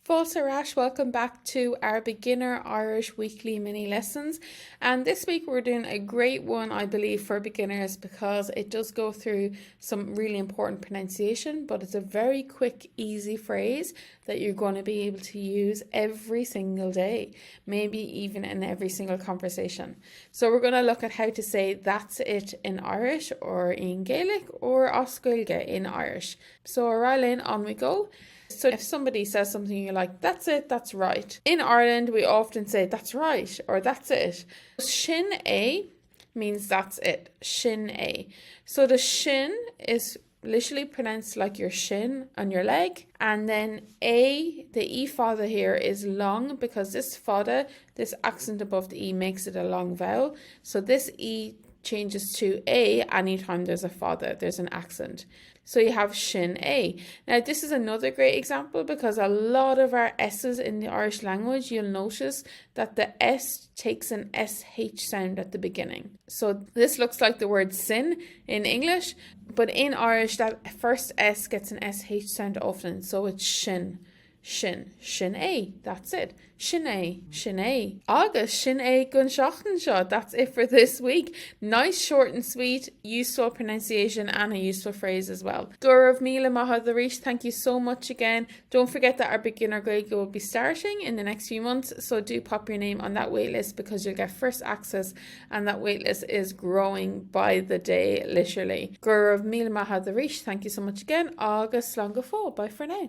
Fáilte Rash, welcome back to our beginner Irish weekly mini lessons. And this week we're doing a great one, I believe, for beginners because it does go through some really important pronunciation, but it's a very quick, easy phrase that you're going to be able to use every single day, maybe even in every single conversation. So we're going to look at how to say that's it in Irish or in Gaelic or Oscailge in Irish. So Aralyn, on we go. So if somebody says something you're like, that's it, that's right. In Ireland, we often say that's right or that's it. Shin A means that's it. Shin A. So the shin is literally pronounced like your shin on your leg. And then A, the E fada here is long because this fada, this accent above the E makes it a long vowel. So this E changes to A anytime there's a fada, there's an accent. So you have shin A. Now this is another great example because a lot of our S's in the Irish language, you'll notice that the S takes an SH sound at the beginning. So this looks like the word sin in English, but in Irish that first S gets an SH sound often, so it's shin. Shin A, that's it. Shin A. August, Shin A gun shot. That's it for this week. Nice, short and sweet, useful pronunciation and a useful phrase as well. Gaurav Mila Mahadarish, thank you so much again. Don't forget that our beginner Gaeilge will be starting in the next few months, so do pop your name on that waitlist because you'll get first access and that waitlist is growing by the day, literally. Gaurav Mila Mahadarish, thank you so much again. August Slán go fóill. Bye for now.